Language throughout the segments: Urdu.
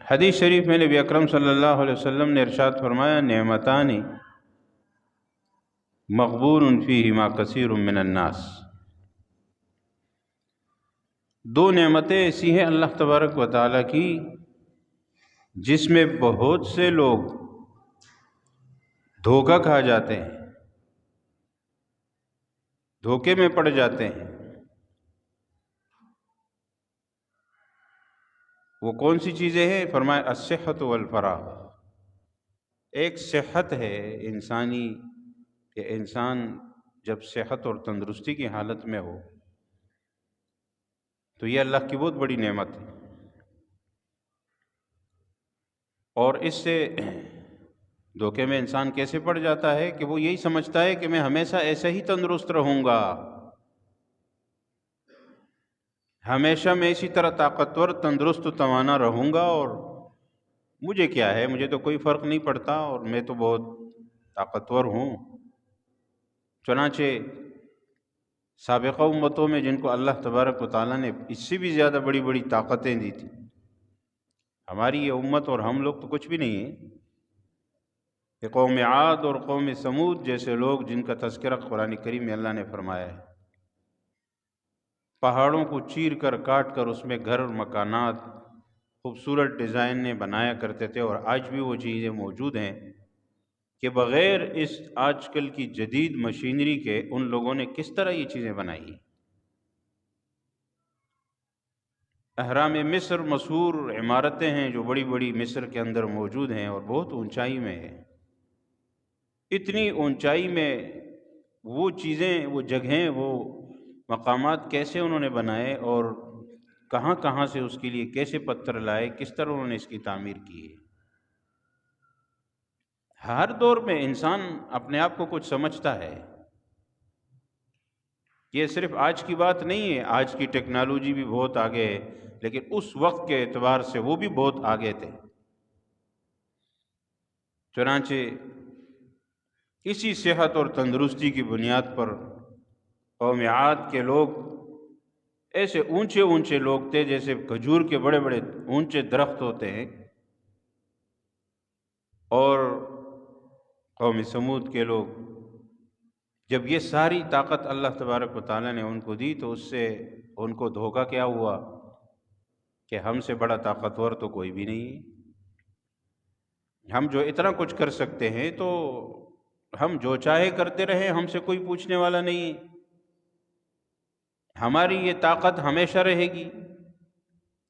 حدیث شریف میں نبی اکرم صلی اللہ علیہ وسلم نے ارشاد فرمایا، نعمتانی مغبون فیہما کثیر من الناس۔ دو نعمتیں ایسی ہیں اللہ تبارک و تعالیٰ کی جس میں بہت سے لوگ دھوکہ کھا جاتے ہیں، دھوکے میں پڑ جاتے ہیں۔ وہ کون سی چیزیں ہیں؟ فرمایا الصحت والفراغ۔ ایک صحت ہے انسانی، کہ انسان جب صحت اور تندرستی کی حالت میں ہو تو یہ اللہ کی بہت بڑی نعمت ہے، اور اس سے دھوکے میں انسان کیسے پڑ جاتا ہے کہ وہ یہی سمجھتا ہے کہ میں ہمیشہ ایسے ہی تندرست رہوں گا، ہمیشہ میں اسی طرح طاقتور تندرست و توانا رہوں گا، اور مجھے کیا ہے، مجھے تو کوئی فرق نہیں پڑتا، اور میں تو بہت طاقتور ہوں۔ چنانچہ سابقہ امتوں میں جن کو اللہ تبارک و تعالیٰ نے اس سے بھی زیادہ بڑی بڑی طاقتیں دی تھیں، ہماری یہ امت اور ہم لوگ تو کچھ بھی نہیں ہیں۔ کہ قوم عاد اور قوم سمود جیسے لوگ جن کا تذکرہ قرآن کریم میں اللہ نے فرمایا ہے، پہاڑوں کو چیر کر کاٹ کر اس میں گھر اور مکانات خوبصورت ڈیزائن نے بنایا کرتے تھے، اور آج بھی وہ چیزیں موجود ہیں کہ بغیر اس آج کل کی جدید مشینری کے ان لوگوں نے کس طرح یہ چیزیں بنائی۔ اہرام مصر مشہور عمارتیں ہیں جو بڑی بڑی مصر کے اندر موجود ہیں اور بہت اونچائی میں ہیں۔ اتنی اونچائی میں وہ چیزیں، وہ جگہیں، وہ مقامات کیسے انہوں نے بنائے، اور کہاں کہاں سے اس کے لیے کیسے پتھر لائے، کس طرح انہوں نے اس کی تعمیر کی ہے۔ ہر دور میں انسان اپنے آپ کو کچھ سمجھتا ہے، یہ صرف آج کی بات نہیں ہے، آج کی ٹیکنالوجی بھی بہت آگے ہے، لیکن اس وقت کے اعتبار سے وہ بھی بہت آگے تھے۔ چنانچہ اسی صحت اور تندرستی کی بنیاد پر قوم عاد کے لوگ ایسے اونچے اونچے لوگ تھے جیسے کھجور کے بڑے بڑے اونچے درخت ہوتے ہیں، اور قوم سمود کے لوگ جب یہ ساری طاقت اللہ تبارک و تعالیٰ نے ان کو دی تو اس سے ان کو دھوکہ کیا ہوا کہ ہم سے بڑا طاقتور تو کوئی بھی نہیں ہے، ہم جو اتنا کچھ کر سکتے ہیں تو ہم جو چاہے کرتے رہیں، ہم سے کوئی پوچھنے والا نہیں ہے، ہماری یہ طاقت ہمیشہ رہے گی،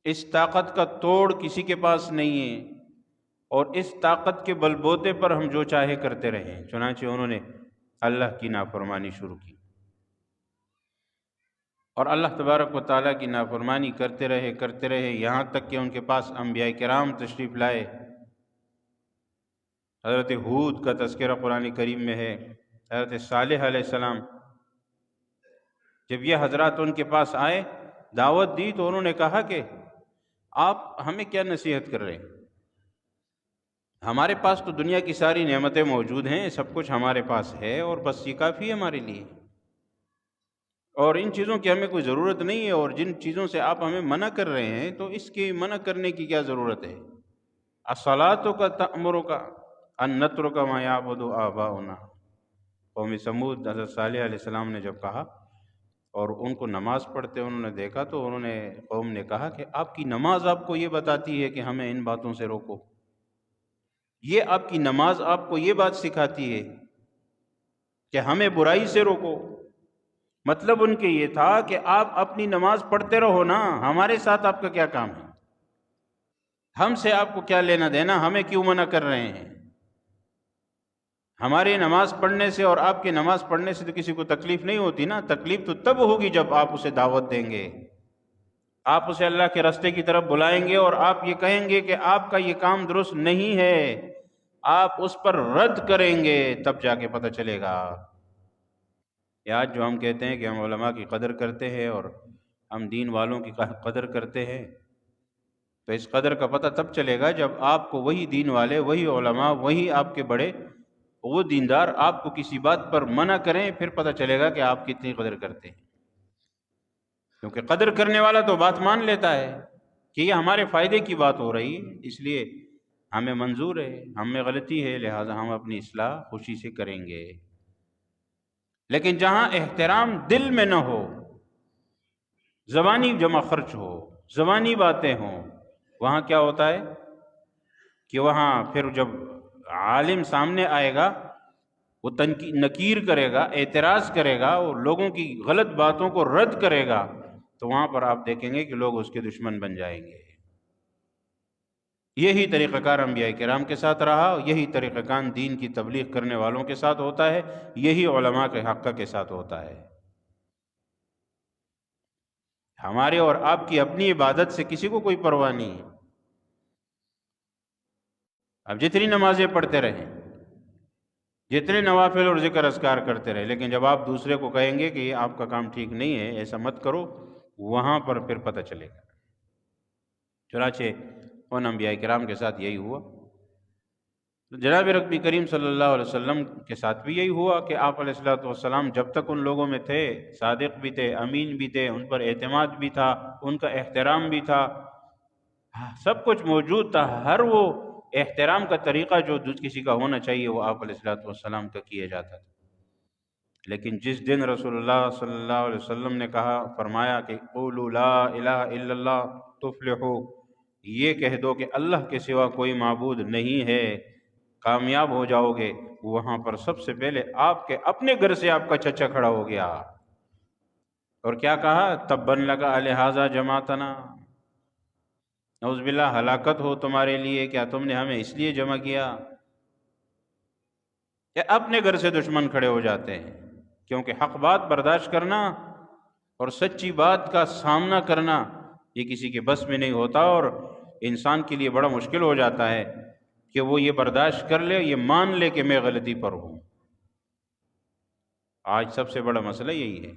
اس طاقت کا توڑ کسی کے پاس نہیں ہے، اور اس طاقت کے بل بوتے پر ہم جو چاہے کرتے رہیں۔ چنانچہ انہوں نے اللہ کی نافرمانی شروع کی، اور اللہ تبارک و تعالیٰ کی نافرمانی کرتے رہے یہاں تک کہ ان کے پاس انبیاء کرام تشریف لائے۔ حضرت ہود کا تذکرہ قرآن کریم میں ہے، حضرت صالح علیہ السلام، جب یہ حضرات ان کے پاس آئے، دعوت دی، تو انہوں نے کہا کہ آپ ہمیں کیا نصیحت کر رہے ہیں؟ ہمارے پاس تو دنیا کی ساری نعمتیں موجود ہیں، سب کچھ ہمارے پاس ہے، اور بس یہ کافی ہے ہمارے لیے، اور ان چیزوں کی ہمیں کوئی ضرورت نہیں ہے، اور جن چیزوں سے آپ ہمیں منع کر رہے ہیں تو اس کی منع کرنے کی کیا ضرورت ہے؟ الصلاۃ تأمرک ان نترک ما یعبد آباؤنا۔ قوم سمود حضرت صالح علیہ السلام نے جب کہا اور ان کو نماز پڑھتے انہوں نے دیکھا، تو قوم نے کہا کہ آپ کی نماز آپ کو یہ بتاتی ہے کہ ہمیں ان باتوں سے روکو، یہ آپ کی نماز آپ کو یہ بات سکھاتی ہے کہ ہمیں برائی سے روکو۔ مطلب ان کے یہ تھا کہ آپ اپنی نماز پڑھتے رہو نا، ہمارے ساتھ آپ کا کیا کام ہے، ہم سے آپ کو کیا لینا دینا، ہمیں کیوں منع کر رہے ہیں؟ ہماری نماز پڑھنے سے اور آپ کی نماز پڑھنے سے تو کسی کو تکلیف نہیں ہوتی نا، تکلیف تو تب ہوگی جب آپ اسے دعوت دیں گے، آپ اسے اللہ کے راستے کی طرف بلائیں گے، اور آپ یہ کہیں گے کہ آپ کا یہ کام درست نہیں ہے، آپ اس پر رد کریں گے، تب جا کے پتہ چلے گا۔ آج جو ہم کہتے ہیں کہ ہم علماء کی قدر کرتے ہیں اور ہم دین والوں کی قدر کرتے ہیں، تو اس قدر کا پتہ تب چلے گا جب آپ کو وہی دین والے، وہی علماء، وہی آپ کے بڑے، وہ دیندار آپ کو کسی بات پر منع کریں، پھر پتہ چلے گا کہ آپ کتنی قدر کرتے ہیں۔ کیونکہ قدر کرنے والا تو بات مان لیتا ہے کہ یہ ہمارے فائدے کی بات ہو رہی ہے، اس لیے ہمیں منظور ہے، ہم میں غلطی ہے، لہٰذا ہم اپنی اصلاح خوشی سے کریں گے۔ لیکن جہاں احترام دل میں نہ ہو، زبانی جمع خرچ ہو، زبانی باتیں ہوں، وہاں کیا ہوتا ہے کہ وہاں پھر جب عالم سامنے آئے گا، وہ نکیر کرے گا، اعتراض کرے گا، اور لوگوں کی غلط باتوں کو رد کرے گا، تو وہاں پر آپ دیکھیں گے کہ لوگ اس کے دشمن بن جائیں گے۔ یہی طریقہ کار انبیاء کرام کے ساتھ رہا، یہی طریقہ کار دین کی تبلیغ کرنے والوں کے ساتھ ہوتا ہے، یہی علماء کے حقہ کے ساتھ ہوتا ہے۔ ہمارے اور آپ کی اپنی عبادت سے کسی کو کوئی پرواہ نہیں ہے، اب جتنی نمازیں پڑھتے رہیں، جتنے نوافل اور ذکر اذکار کرتے رہے، لیکن جب آپ دوسرے کو کہیں گے کہ یہ آپ کا کام ٹھیک نہیں ہے، ایسا مت کرو، وہاں پر پھر پتہ چلے گا۔ چنانچہ ان انبیاء کرام کے ساتھ یہی ہوا۔ جناب ربی کریم صلی اللہ علیہ وسلم کے ساتھ بھی یہی ہوا کہ آپ علیہ الصلوۃ والسلام جب تک ان لوگوں میں تھے، صادق بھی تھے، امین بھی تھے، ان پر اعتماد بھی تھا، ان کا احترام بھی تھا، سب کچھ موجود تھا۔ ہر وہ احترام کا طریقہ جو کسی کا ہونا چاہیے وہ آپ علیہ الصلوۃ والسلام کا کیا جاتا تھا۔ لیکن جس دن رسول اللہ صلی اللہ علیہ وسلم نے کہا، فرمایا کہ قولوا لا الہ الا اللہ تفلحوا، یہ کہہ دو کہ اللہ کے سوا کوئی معبود نہیں ہے، کامیاب ہو جاؤ گے، وہاں پر سب سے پہلے آپ کے اپنے گھر سے آپ کا چچا کھڑا ہو گیا، اور کیا کہا؟ تبا لک الہذا جمعتنا، نعوذ باللہ، ہلاکت ہو تمہارے لیے، کیا تم نے ہمیں اس لیے جمع کیا؟ کہ اپنے گھر سے دشمن کھڑے ہو جاتے ہیں، کیونکہ حق بات برداشت کرنا اور سچی بات کا سامنا کرنا یہ کسی کے بس میں نہیں ہوتا، اور انسان کے لیے بڑا مشکل ہو جاتا ہے کہ وہ یہ برداشت کر لے، یہ مان لے کہ میں غلطی پر ہوں۔ آج سب سے بڑا مسئلہ یہی ہے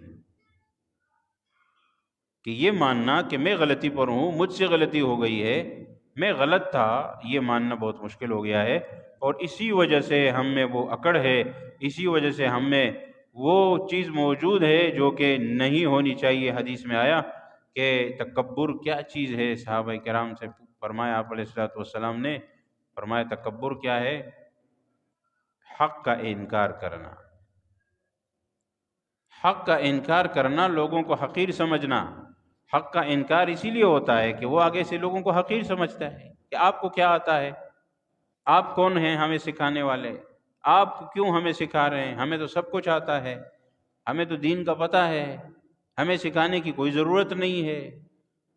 کہ یہ ماننا کہ میں غلطی پر ہوں، مجھ سے غلطی ہو گئی ہے، میں غلط تھا، یہ ماننا بہت مشکل ہو گیا ہے، اور اسی وجہ سے ہم میں وہ اکڑ ہے، اسی وجہ سے ہم میں وہ چیز موجود ہے جو کہ نہیں ہونی چاہیے۔ حدیث میں آیا کہ تکبر کیا چیز ہے، صحابہ کرام سے فرمایا آپ علیہ الصلوۃ والسلام نے، فرمایا تکبر کیا ہے؟ حق کا انکار کرنا، حق کا انکار کرنا، لوگوں کو حقیر سمجھنا۔ حق کا انکار اسی لیے ہوتا ہے کہ وہ آگے سے لوگوں کو حقیر سمجھتا ہے کہ آپ کو کیا آتا ہے، آپ کون ہیں ہمیں سکھانے والے، آپ کیوں ہمیں سکھا رہے ہیں، ہمیں تو سب کچھ آتا ہے، ہمیں تو دین کا پتہ ہے، ہمیں سکھانے کی کوئی ضرورت نہیں ہے۔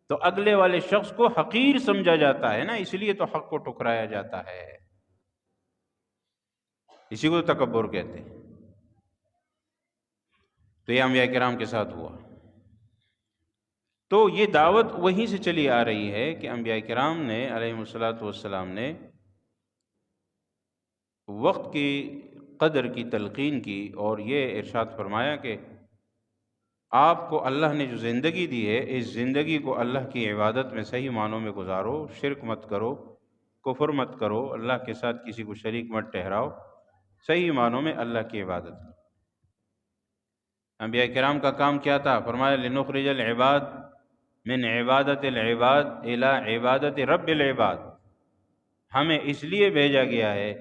تو اگلے والے شخص کو حقیر سمجھا جاتا ہے نا، اس لیے تو حق کو ٹھکرایا جاتا ہے، اسی کو تکبر کہتے ہیں۔ تو یہ انبیاء کرام کے ساتھ ہوا۔ تو یہ دعوت وہیں سے چلی آ رہی ہے کہ انبیاء کرام نے علیہم الصلوۃ والسلام نے وقت کی قدر کی تلقین کی، اور یہ ارشاد فرمایا کہ آپ کو اللہ نے جو زندگی دی ہے، اس زندگی کو اللہ کی عبادت میں صحیح معنوں میں گزارو، شرک مت کرو، کفر مت کرو، اللہ کے ساتھ کسی کو شریک مت ٹھہراؤ، صحیح معنوں میں اللہ کی عبادت کرو۔ انبیاء کرام کا کام کیا تھا؟ فرمایا لنخرج العباد من عبادت العباد الى عبادت رب العباد، ہمیں اس لیے بھیجا گیا ہے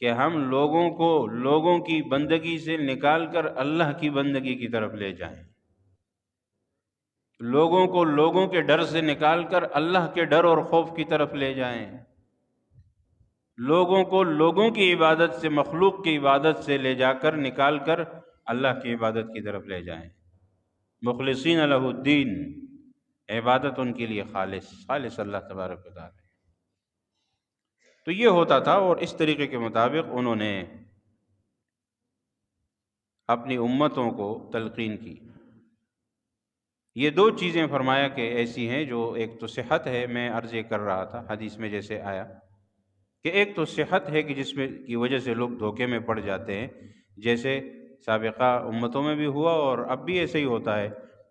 کہ ہم لوگوں کو لوگوں کی بندگی سے نکال کر اللہ کی بندگی کی طرف لے جائیں، لوگوں کو لوگوں کے ڈر سے نکال کر اللہ کے ڈر اور خوف کی طرف لے جائیں، لوگوں کو لوگوں کی عبادت سے، مخلوق کی عبادت سے لے جا کر نکال کر اللہ کی عبادت کی طرف لے جائیں، مخلصین لہ الدین، عبادت ان کے لیے خالص اللہ تبارک و تعالی۔ تو یہ ہوتا تھا، اور اس طریقے کے مطابق انہوں نے اپنی امتوں کو تلقین کی۔ یہ دو چیزیں فرمایا کہ ایسی ہیں جو، ایک تو صحت ہے، میں عرض یہ کر رہا تھا حدیث میں جیسے آیا کہ ایک تو صحت ہے کہ جس میں کی وجہ سے لوگ دھوکے میں پڑ جاتے ہیں، جیسے سابقہ امتوں میں بھی ہوا اور اب بھی ایسے ہی ہوتا ہے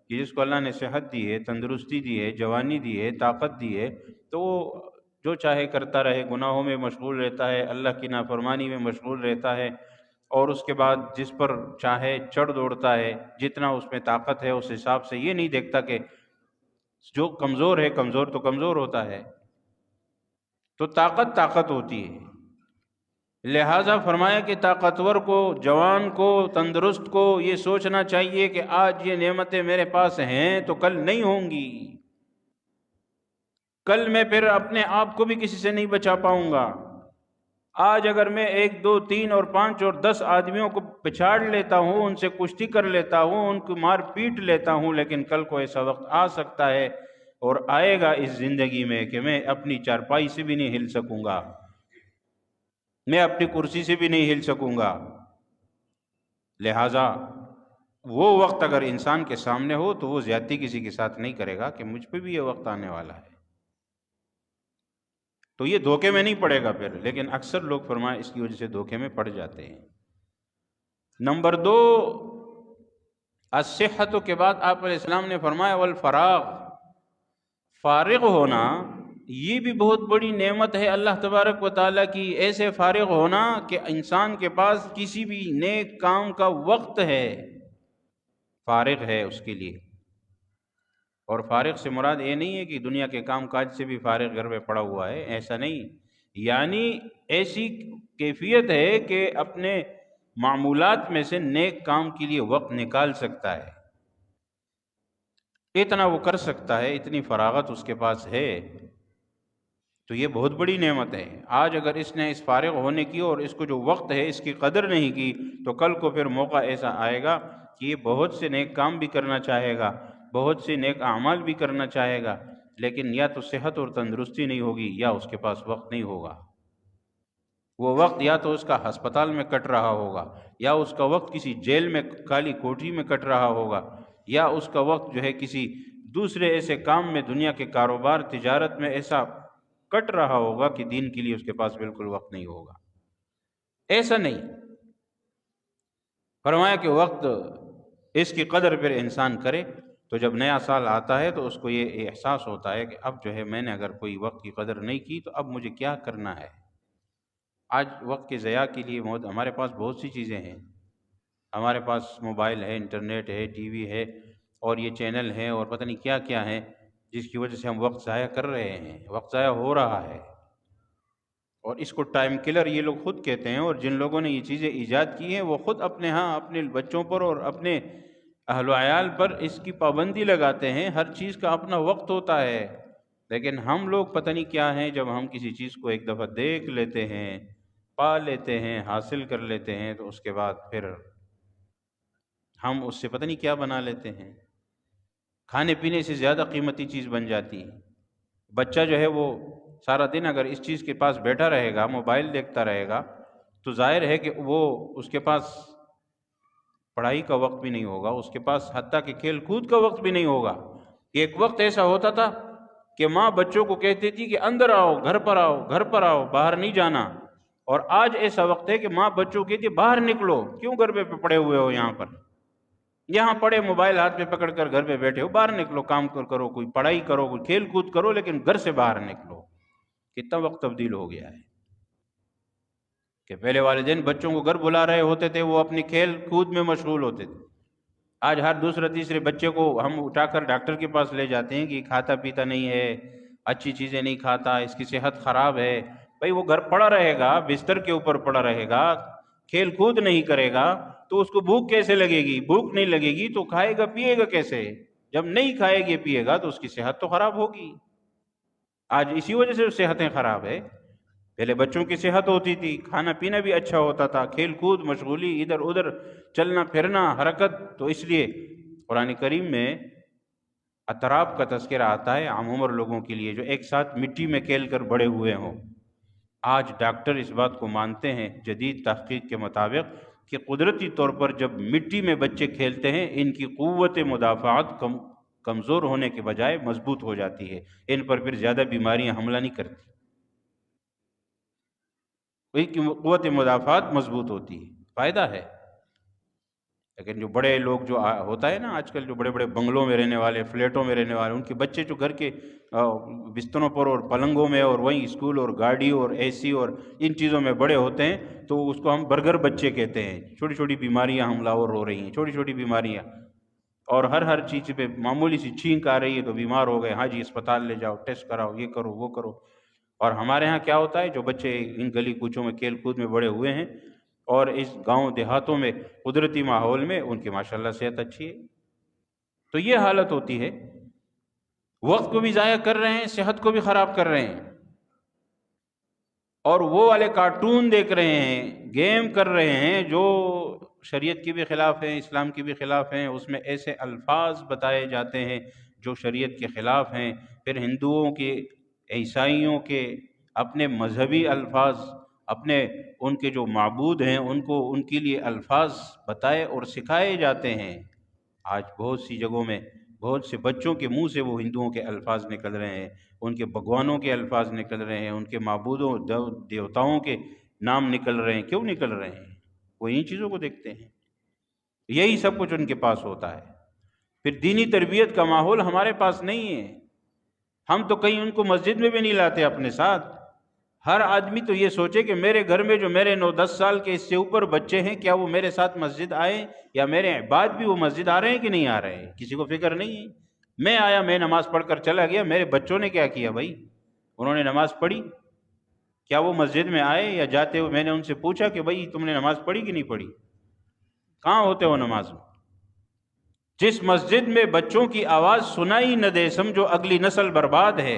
کہ جس کو اللہ نے صحت دی ہے، تندرستی دی ہے، جوانی دی ہے، طاقت دی ہے، تو وہ جو چاہے کرتا رہے، گناہوں میں مشغول رہتا ہے، اللہ کی نافرمانی میں مشغول رہتا ہے، اور اس کے بعد جس پر چاہے چڑھ دوڑتا ہے، جتنا اس میں طاقت ہے اس حساب سے، یہ نہیں دیکھتا کہ جو کمزور ہے، کمزور تو کمزور ہوتا ہے، تو طاقت ہوتی ہے۔ لہٰذا فرمایا کہ طاقتور کو، جوان کو، تندرست کو یہ سوچنا چاہیے کہ آج یہ نعمتیں میرے پاس ہیں تو کل نہیں ہوں گی، کل میں پھر اپنے آپ کو بھی کسی سے نہیں بچا پاؤں گا۔ آج اگر میں 1 2 3 اور 5 اور 10 آدمیوں کو پچھاڑ لیتا ہوں، ان سے کشتی کر لیتا ہوں، ان کو مار پیٹ لیتا ہوں، لیکن کل کو ایسا وقت آ سکتا ہے اور آئے گا اس زندگی میں کہ میں اپنی چارپائی سے بھی نہیں ہل سکوں گا، میں اپنی کرسی سے بھی نہیں ہل سکوں گا۔ لہٰذا وہ وقت اگر انسان کے سامنے ہو تو وہ زیادتی کسی کے ساتھ نہیں کرے گا کہ مجھ پہ بھی یہ وقت آنے والا ہے، تو یہ دھوکے میں نہیں پڑے گا پھر، لیکن اکثر لوگ فرمائے اس کی وجہ سے دھوکے میں پڑ جاتے ہیں۔ نمبر 2، الصحت کے بعد آپ علیہ السلام نے فرمایا والفراغ، فارغ ہونا یہ بھی بہت بڑی نعمت ہے اللہ تبارک و تعالیٰ کی۔ ایسے فارغ ہونا کہ انسان کے پاس کسی بھی نیک کام کا وقت ہے، فارغ ہے اس کے لیے۔ اور فارغ سے مراد یہ نہیں ہے کہ دنیا کے کام کاج سے بھی فارغ گھر میں پڑا ہوا ہے، ایسا نہیں، یعنی ایسی کیفیت ہے کہ اپنے معمولات میں سے نیک کام کے لیے وقت نکال سکتا ہے، اتنا وہ کر سکتا ہے، اتنی فراغت اس کے پاس ہے، تو یہ بہت بڑی نعمت ہے۔ آج اگر اس نے اس فارغ ہونے کی اور اس کو جو وقت ہے اس کی قدر نہیں کی تو کل کو پھر موقع ایسا آئے گا کہ یہ بہت سے نیک کام بھی کرنا چاہے گا، بہت سے نیک اعمال بھی کرنا چاہے گا، لیکن یا تو صحت اور تندرستی نہیں ہوگی یا اس کے پاس وقت نہیں ہوگا۔ وہ وقت یا تو اس کا ہسپتال میں کٹ رہا ہوگا، یا اس کا وقت کسی جیل میں کالی کوٹری میں کٹ رہا ہوگا، یا اس کا وقت جو ہے کسی دوسرے ایسے کام میں، دنیا کے کاروبار تجارت میں ایسا کٹ رہا ہوگا کہ دین کے لیے اس کے پاس بالکل وقت نہیں ہوگا۔ ایسا نہیں، فرمایا کہ وقت اس کی قدر پھر انسان کرے تو جب نیا سال آتا ہے تو اس کو یہ احساس ہوتا ہے کہ اب جو ہے میں نے اگر کوئی وقت کی قدر نہیں کی تو اب مجھے کیا کرنا ہے۔ آج وقت کے ضیاع کے لیے ہمارے پاس بہت سی چیزیں ہیں، ہمارے پاس موبائل ہے، انٹرنیٹ ہے، ٹی وی ہے، اور یہ چینل ہیں اور پتہ نہیں کیا کیا ہیں، جس کی وجہ سے ہم وقت ضائع کر رہے ہیں، وقت ضائع ہو رہا ہے، اور اس کو ٹائم کلر یہ لوگ خود کہتے ہیں، اور جن لوگوں نے یہ چیزیں ایجاد کی ہیں وہ خود اپنے ہاں اپنے بچوں پر اور اپنے اہل و عیال پر اس کی پابندی لگاتے ہیں۔ ہر چیز کا اپنا وقت ہوتا ہے، لیکن ہم لوگ پتہ نہیں کیا ہیں، جب ہم کسی چیز کو ایک دفعہ دیکھ لیتے ہیں، پا لیتے ہیں، حاصل کر لیتے ہیں، تو اس کے بعد پھر ہم اس سے پتہ نہیں کیا بنا لیتے ہیں، کھانے پینے سے زیادہ قیمتی چیز بن جاتی ہے۔ بچہ جو ہے وہ سارا دن اگر اس چیز کے پاس بیٹھا رہے گا، موبائل دیکھتا رہے گا، تو ظاہر ہے کہ وہ اس کے پاس پڑھائی کا وقت بھی نہیں ہوگا، اس کے پاس حتیٰ کہ کھیل کود کا وقت بھی نہیں ہوگا۔ ایک وقت ایسا ہوتا تھا کہ ماں بچوں کو کہتی تھی کہ اندر آؤ، گھر پر آؤ، گھر پر آؤ، باہر نہیں جانا، اور آج ایسا وقت ہے کہ ماں بچوں کو کہتی ہے باہر نکلو، کیوں گھر پہ پڑے ہوئے ہو، یہاں پڑے موبائل ہاتھ پہ پکڑ کر گھر پہ بیٹھے ہو، باہر نکلو، کام کرو، کوئی پڑھائی کرو، کوئی کھیل کود کرو، لیکن گھر سے باہر نکلو۔ کتنا وقت تبدیل ہو گیا ہے کہ پہلے والدین بچوں کو گھر بلا رہے ہوتے تھے، وہ اپنی کھیل کود میں مشغول ہوتے تھے۔ آج ہر دوسرے تیسرے بچے کو ہم اٹھا کر ڈاکٹر کے پاس لے جاتے ہیں کہ کھاتا پیتا نہیں ہے، اچھی چیزیں نہیں کھاتا، اس کی صحت خراب ہے۔ بھائی وہ گھر پڑا رہے گا، بستر کے اوپر پڑا رہے گا، کھیل کود نہیں کرے گا تو اس کو بھوک کیسے لگے گی؟ بھوک نہیں لگے گی تو کھائے گا پیے گا کیسے؟ جب نہیں کھائے گا پیے گا تو اس کی صحت تو خراب ہوگی۔ آج اسی وجہ سے صحتیں خراب ہے۔ پہلے بچوں کی صحت ہوتی تھی، کھانا پینا بھی اچھا ہوتا تھا، کھیل کود، مشغولی، ادھر ادھر چلنا پھرنا، حرکت، تو اس لیے قرآن کریم میں اطراف کا تذکرہ آتا ہے عام عمر لوگوں کے لیے جو ایک ساتھ مٹی میں کھیل کر بڑے ہوئے ہوں۔ آج ڈاکٹر اس بات کو مانتے ہیں جدید تحقیق کے مطابق کہ قدرتی طور پر جب مٹی میں بچے کھیلتے ہیں ان کی قوت مدافعت کمزور ہونے کے بجائے مضبوط ہو جاتی ہے، ان پر پھر زیادہ بیماریاں حملہ نہیں کرتی، ان کی قوت مدافعت مضبوط ہوتی ہے، فائدہ ہے۔ لیکن جو بڑے لوگ جو ہوتا ہے نا آج کل، جو بڑے بڑے بنگلوں میں رہنے والے، فلیٹوں میں رہنے والے، ان کے بچے جو گھر کے بستروں پر اور پلنگوں میں اور وہیں اسکول اور گاڑی اور اے سی اور ان چیزوں میں بڑے ہوتے ہیں، تو اس کو ہم برگر بچے کہتے ہیں۔ چھوٹی چھوٹی بیماریاں حملہ آور ہو رہی ہیں، چھوٹی چھوٹی بیماریاں، اور ہر چیز پہ معمولی سی چھینک آ رہی ہے تو بیمار ہو گئے، ہاں جی اسپتال لے جاؤ، ٹیسٹ کراؤ، یہ کرو وہ کرو۔ اور ہمارے ہاں کیا ہوتا ہے، جو بچے ان گلی کوچوں میں کھیل کود میں بڑے ہوئے ہیں اور اس گاؤں دیہاتوں میں قدرتی ماحول میں، ان کی ماشاءاللہ صحت اچھی ہے۔ تو یہ حالت ہوتی ہے، وقت کو بھی ضائع کر رہے ہیں، صحت کو بھی خراب کر رہے ہیں، اور وہ والے کارٹون دیکھ رہے ہیں، گیم کر رہے ہیں جو شریعت کے بھی خلاف ہیں، اسلام کے بھی خلاف ہیں۔ اس میں ایسے الفاظ بتائے جاتے ہیں جو شریعت کے خلاف ہیں، پھر ہندوؤں کے، عیسائیوں کے اپنے مذہبی الفاظ، اپنے ان کے جو معبود ہیں ان کو، ان کے لیے الفاظ بتائے اور سکھائے جاتے ہیں۔ آج بہت سی جگہوں میں بہت سے بچوں کے منہ سے وہ ہندوؤں کے الفاظ نکل رہے ہیں، ان کے بھگوانوں کے الفاظ نکل رہے ہیں، ان کے معبودوں دیوتاؤں کے نام نکل رہے ہیں۔ کیوں نکل رہے ہیں؟ وہ انہی چیزوں کو دیکھتے ہیں، یہی سب کچھ ان کے پاس ہوتا ہے۔ پھر دینی تربیت کا ماحول ہمارے پاس نہیں ہے، ہم تو کہیں ان کو مسجد میں بھی نہیں لاتے اپنے ساتھ۔ ہر آدمی تو یہ سوچے کہ میرے گھر میں جو میرے 9-10 سال کے اس سے اوپر بچے ہیں، کیا وہ میرے ساتھ مسجد آئے، یا میرے بعد بھی وہ مسجد آ رہے ہیں کہ نہیں آ رہے ہیں؟ کسی کو فکر نہیں ہے۔ میں آیا، میں نماز پڑھ کر چلا گیا، میرے بچوں نے کیا کیا بھائی؟ انہوں نے نماز پڑھی؟ کیا وہ مسجد میں آئے؟ یا جاتے ہوئے میں نے ان سے پوچھا کہ بھائی تم نے نماز پڑھی کہ نہیں پڑھی؟ کہاں ہوتے ہو نماز میں؟ جس مسجد میں بچوں کی آواز سنائی نہ دے، سمجھو اگلی نسل برباد ہے،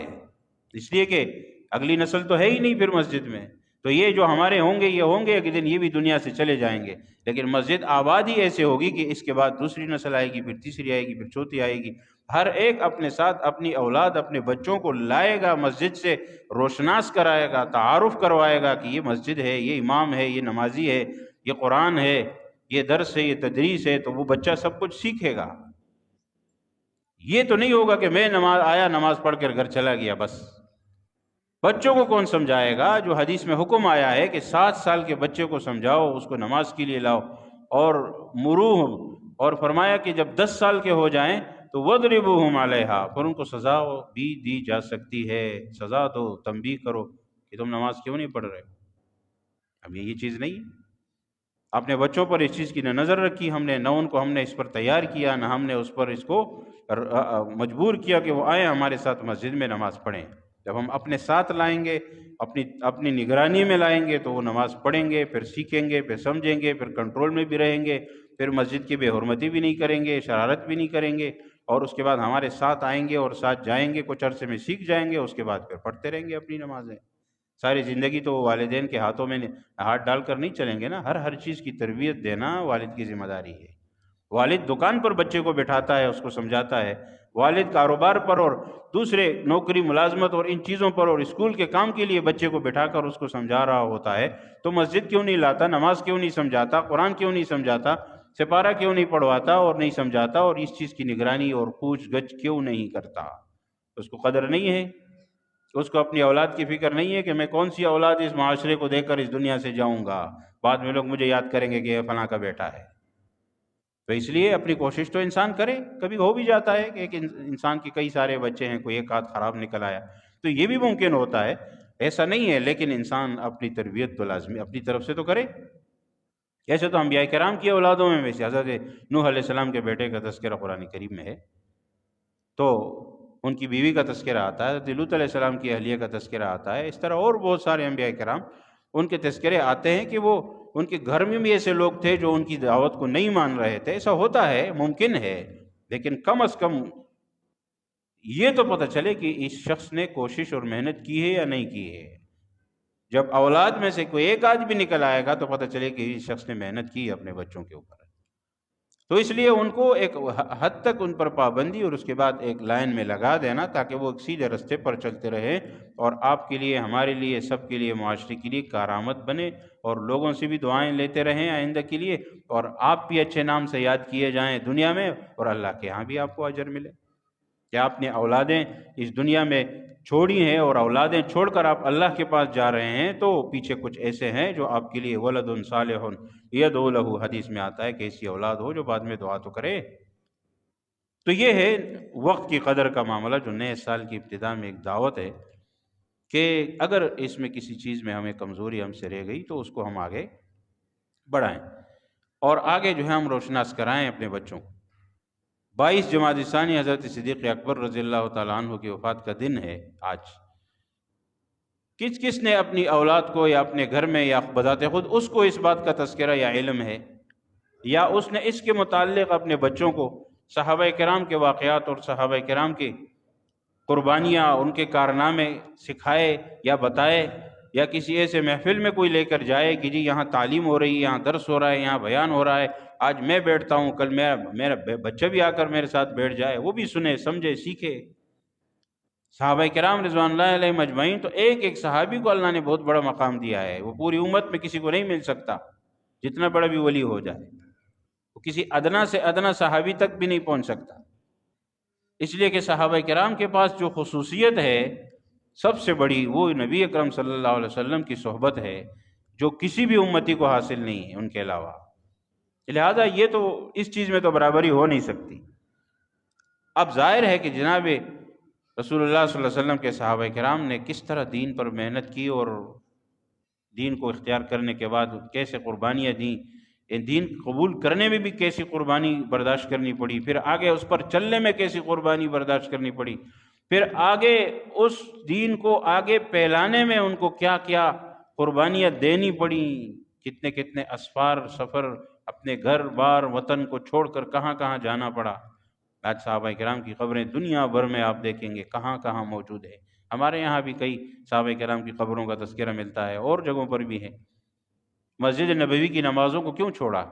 اس لیے کہ اگلی نسل تو ہے ہی نہیں پھر مسجد میں۔ تو یہ جو ہمارے ہوں گے، یہ ہوں گے ایک دن، یہ بھی دنیا سے چلے جائیں گے، لیکن مسجد آباد ہی ایسے ہوگی کہ اس کے بعد دوسری نسل آئے گی، پھر تیسری آئے گی، پھر چوتھی آئے گی۔ ہر ایک اپنے ساتھ اپنی اولاد، اپنے بچوں کو لائے گا، مسجد سے روشناس کرائے گا، تعارف کروائے گا کہ یہ مسجد ہے، یہ امام ہے، یہ نمازی ہے، یہ قرآن ہے، یہ درس ہے، یہ تدریس ہے، تو وہ بچہ سب کچھ سیکھے گا۔ یہ تو نہیں ہوگا کہ میں نماز آیا، نماز پڑھ کر گھر چلا گیا بس۔ بچوں کو کون سمجھائے گا؟ جو حدیث میں حکم آیا ہے کہ 7 سال کے بچے کو سمجھاؤ، اس کو نماز کے لیے لاؤ، اور مروہ، اور فرمایا کہ جب 10 سال کے ہو جائیں تو وَضْرِبُوهُمْ عَلَيْهَا، پھر ان کو سزا بھی دی جا سکتی ہے، سزا دو، تنبیہ کرو کہ تم نماز کیوں نہیں پڑھ رہے ہو۔ اب یہ چیز نہیں ہے، اپنے بچوں پر اس چیز کی نہ نظر رکھی ہم نے، نہ ان کو ہم نے اس پر تیار کیا، نہ ہم نے اس پر اس کو مجبور کیا کہ وہ آئیں ہمارے ساتھ مسجد میں نماز پڑھیں۔ جب ہم اپنے ساتھ لائیں گے، اپنی نگرانی میں لائیں گے، تو وہ نماز پڑھیں گے، پھر سیکھیں گے، پھر سمجھیں گے، پھر کنٹرول میں بھی رہیں گے، پھر مسجد کی بے حرمتی بھی نہیں کریں گے، شرارت بھی نہیں کریں گے، اور اس کے بعد ہمارے ساتھ آئیں گے اور ساتھ جائیں گے، کچھ عرصے میں سیکھ جائیں گے، اس کے بعد پھر پڑھتے رہیں گے اپنی نمازیں۔ ساری زندگی تو والدین کے ہاتھوں میں ہاتھ ڈال کر نہیں چلیں گے نا، ہر چیز کی تربیت دینا والد کی ذمہ داری ہے۔ والد دکان پر بچے کو بٹھاتا ہے، اس کو سمجھاتا ہے، والد کاروبار پر اور دوسرے نوکری ملازمت اور ان چیزوں پر اور اسکول کے کام کے لیے بچے کو بٹھا کر اس کو سمجھا رہا ہوتا ہے، تو مسجد کیوں نہیں لاتا، نماز کیوں نہیں سمجھاتا، قرآن کیوں نہیں سمجھاتا، سپارہ کیوں نہیں پڑھواتا اور نہیں سمجھاتا، اور اس چیز کی نگرانی اور پوچھ گچھ کیوں نہیں کرتا؟ اس کو قدر نہیں ہے، اس کو اپنی اولاد کی فکر نہیں ہے کہ میں کون سی اولاد اس معاشرے کو دے کر اس دنیا سے جاؤں گا، بعد میں لوگ مجھے یاد کریں گے کہ یہ فلاں کا بیٹا ہے۔ تو اس لیے اپنی کوشش تو انسان کرے، کبھی ہو بھی جاتا ہے کہ ایک انسان کی کئی سارے بچے ہیں، کوئی ایک آدھ خراب نکل آیا، تو یہ بھی ممکن ہوتا ہے، ایسا نہیں ہے، لیکن انسان اپنی تربیت تو لازمی اپنی طرف سے تو کرے۔ ایسے تو انبیاء کرام کی اولادوں میں سے حضرت نوح علیہ السلام کے بیٹے کا تذکرہ قرآن کریم میں ہے، تو ان کی بیوی کا تذکرہ آتا ہے، حضرت لوط علیہ السلام کی اہلیہ کا تذکرہ آتا ہے، اس طرح اور بہت سارے انبیاء کرام ان کے تذکرے آتے ہیں کہ وہ ان کے گھر میں بھی ایسے لوگ تھے جو ان کی دعوت کو نہیں مان رہے تھے۔ ایسا ہوتا ہے، ممکن ہے، لیکن کم از کم یہ تو پتہ چلے کہ اس شخص نے کوشش اور محنت کی ہے یا نہیں کی ہے۔ جب اولاد میں سے کوئی ایک آدھ بھی نکل آئے گا تو پتہ چلے کہ اس شخص نے محنت کی ہے اپنے بچوں کے اوپر۔ تو اس لیے ان کو ایک حد تک ان پر پابندی اور اس کے بعد ایک لائن میں لگا دینا، تاکہ وہ ایک سیدھے رستے پر چلتے رہیں، اور آپ کے لیے، ہمارے لیے، سب کے لیے، معاشرے کے لیے کارآمد بنے، اور لوگوں سے بھی دعائیں لیتے رہیں آئندہ کے لیے، اور آپ بھی اچھے نام سے یاد کیے جائیں دنیا میں، اور اللہ کے ہاں بھی آپ کو اجر ملے کہ آپ نے اولادیں اس دنیا میں چھوڑی ہیں، اور اولادیں چھوڑ کر آپ اللہ کے پاس جا رہے ہیں، تو پیچھے کچھ ایسے ہیں جو آپ کے لیے ولد صالح یدعو لہ، حدیث میں آتا ہے کہ ایسی اولاد ہو جو بعد میں دعا تو کرے۔ تو یہ ہے وقت کی قدر کا معاملہ، جو نئے سال کی ابتدا میں ایک دعوت ہے کہ اگر اس میں کسی چیز میں ہمیں کمزوری ہم سے رہ گئی تو اس کو ہم آگے بڑھائیں، اور آگے جو ہے ہم روشناس کرائیں اپنے بچوں کو۔ 22 جمادی ثانی حضرت صدیق اکبر رضی اللہ تعالیٰ عنہ کی وفات کا دن ہے آج۔ کس کس نے اپنی اولاد کو یا اپنے گھر میں یا بذات خود اس کو اس بات کا تذکرہ یا علم ہے، یا اس نے اس کے متعلق اپنے بچوں کو صحابہ کرام کے واقعات اور صحابہ کرام کی قربانیاں، ان کے کارنامے سکھائے یا بتائے، یا کسی ایسے محفل میں کوئی لے کر جائے کہ جی یہاں تعلیم ہو رہی ہے، یہاں درس ہو رہا ہے، یہاں بیان ہو رہا ہے، آج میں بیٹھتا ہوں، کل میرا بچہ بھی آ کر میرے ساتھ بیٹھ جائے، وہ بھی سنے سمجھے سیکھے۔ صحابہ کرام رضوان اللہ علیہ مجمعین، تو ایک ایک صحابی کو اللہ نے بہت بڑا مقام دیا ہے، وہ پوری امت میں کسی کو نہیں مل سکتا، جتنا بڑا بھی ولی ہو جائے وہ کسی ادنا سے ادنا صحابی تک بھی نہیں پہنچ سکتا۔ اس لیے کہ صحابہ کرام کے پاس جو خصوصیت ہے سب سے بڑی، وہ نبی اکرم صلی اللہ علیہ وسلم کی صحبت ہے، جو کسی بھی امتی کو حاصل نہیں ہے ان کے علاوہ۔ لہذا یہ تو اس چیز میں تو برابری ہو نہیں سکتی۔ اب ظاہر ہے کہ جناب رسول اللہ صلی اللہ علیہ وسلم کے صحابہ کرام نے کس طرح دین پر محنت کی، اور دین کو اختیار کرنے کے بعد کیسے قربانیاں دیں، دین قبول کرنے میں بھی کیسی قربانی برداشت کرنی پڑی، پھر آگے اس پر چلنے میں کیسی قربانی برداشت کرنی پڑی، پھر آگے اس دین کو آگے پھیلانے میں ان کو کیا کیا قربانیاں دینی پڑی، کتنے کتنے اسفار سفر، اپنے گھر بار وطن کو چھوڑ کر کہاں کہاں جانا پڑا۔ آج صحابہ کرام کی قبریں دنیا بھر میں آپ دیکھیں گے کہاں کہاں موجود ہے۔ ہمارے یہاں بھی کئی صحابہ کرام کی قبروں کا تذکرہ ملتا ہے، اور جگہوں پر بھی ہے۔ مسجد نبوی کی نمازوں کو کیوں چھوڑا؟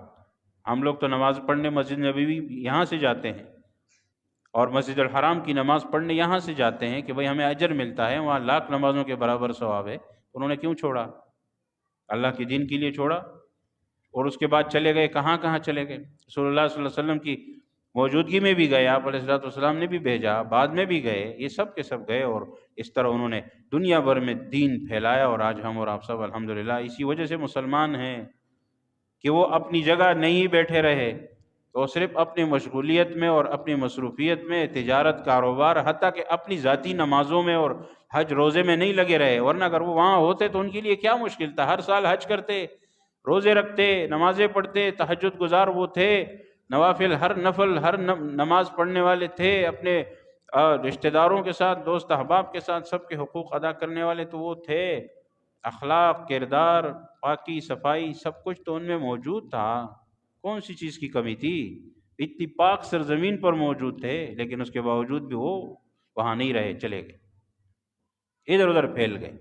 ہم لوگ تو نماز پڑھنے مسجد نبوی یہاں سے جاتے ہیں، اور مسجد الحرام کی نماز پڑھنے یہاں سے جاتے ہیں کہ بھئی ہمیں اجر ملتا ہے، وہاں لاکھ نمازوں کے برابر ثواب ہے۔ انہوں نے کیوں چھوڑا؟ اللہ کے دین کے لیے چھوڑا، اور اس کے بعد چلے گئے کہاں کہاں چلے گئے۔ رسول اللہ صلی اللہ علیہ وسلم کی موجودگی میں بھی گئے، آپ علیہ السلام نے بھی بھیجا، بعد میں بھی گئے، یہ سب کے سب گئے، اور اس طرح انہوں نے دنیا بھر میں دین پھیلایا، اور آج ہم اور آپ سب الحمدللہ اسی وجہ سے مسلمان ہیں کہ وہ اپنی جگہ نہیں بیٹھے رہے، تو صرف اپنی مشغولیت میں اور اپنی مصروفیت میں، تجارت کاروبار، حتیٰ کہ اپنی ذاتی نمازوں میں اور حج روزے میں نہیں لگے رہے، ورنہ اگر وہ وہاں ہوتے تو ان کے لیے کیا مشکل تھا، ہر سال حج کرتے، روزے رکھتے، نمازیں پڑھتے، تہجد گزار وہ تھے، نوافل ہر نفل ہر نماز پڑھنے والے تھے، اپنے رشتہ داروں کے ساتھ، دوست احباب کے ساتھ سب کے حقوق ادا کرنے والے تو وہ تھے، اخلاق، کردار، پاکی صفائی سب کچھ تو ان میں موجود تھا، کون سی چیز کی کمی تھی؟ اتنی پاک سرزمین پر موجود تھے، لیکن اس کے باوجود بھی وہ وہاں نہیں رہے، چلے گئے، ادھر ادھر پھیل گئے،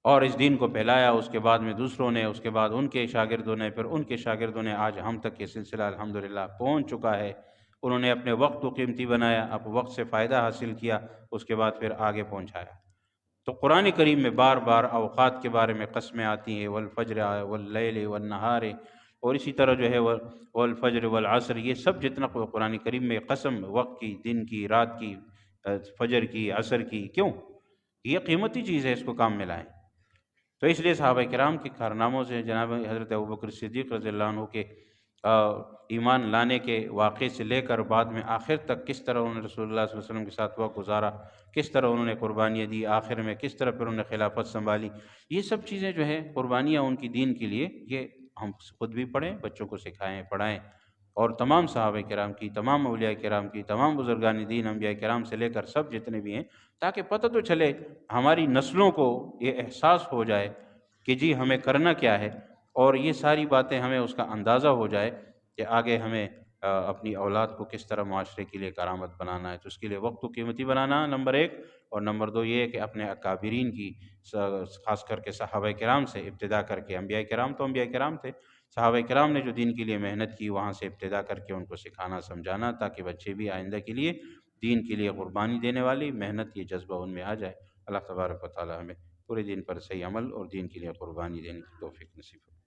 اور اس دین کو پھیلایا۔ اس کے بعد میں دوسروں نے، اس کے بعد ان کے شاگردوں نے، پھر ان کے شاگردوں نے، آج ہم تک یہ سلسلہ الحمدللہ پہنچ چکا ہے۔ انہوں نے اپنے وقت کو قیمتی بنایا، اب وقت سے فائدہ حاصل کیا، اس کے بعد پھر آگے پہنچایا۔ تو قرآن کریم میں بار بار اوقات کے بارے میں قسمیں آتی ہیں، والفجر واللیل والنہار، اور اسی طرح جو ہے والفجر والعصر، یہ سب جتنا قرآن کریم میں قسم وقت کی، دن کی، رات کی، فجر کی، عصر کی، کیوں؟ یہ قیمتی چیز ہے، اس کو کام میں لائیں۔ تو اس لیے صحابہ کرام کے کارناموں سے، جناب حضرت ابوبکر صدیق رضی اللہ عنہ کے ایمان لانے کے واقعے سے لے کر بعد میں آخر تک کس طرح انہوں نے رسول اللہ صلی اللہ علیہ وسلم کے ساتھ وقت گزارا، کس طرح انہوں نے قربانیاں دی، آخر میں کس طرح پھر انہوں نے خلافت سنبھالی، یہ سب چیزیں جو ہے قربانیاں ان کی دین کے لیے، یہ ہم خود بھی پڑھیں، بچوں کو سکھائیں، پڑھائیں، اور تمام صحابہ کرام کی، تمام اولیاء کرام کی، تمام بزرگان دین، انبیاء کرام سے لے کر سب جتنے بھی ہیں، تاکہ پتہ تو چلے ہماری نسلوں کو، یہ احساس ہو جائے کہ جی ہمیں کرنا کیا ہے، اور یہ ساری باتیں ہمیں اس کا اندازہ ہو جائے کہ آگے ہمیں اپنی اولاد کو کس طرح معاشرے کے لیے کارآمد بنانا ہے۔ تو اس کے لیے وقت کو قیمتی بنانا نمبر 1، اور نمبر 2 یہ ہے کہ اپنے اکابرین کی، خاص کر کے صحابہ کرام سے ابتدا کر کے، انبیاء کرام تو انبیاء کرام تھے، صحابہ کرام نے جو دین کے لیے محنت کی، وہاں سے ابتدا کر کے ان کو سکھانا سمجھانا، تاکہ بچے بھی آئندہ کے لیے دین کے لیے قربانی دینے والی محنت، یہ جذبہ ان میں آ جائے۔ اللہ تبارک و تعالی ہمیں پورے دین پر صحیح عمل اور دین کے لیے قربانی دینے کی توفیق نصیب کرے۔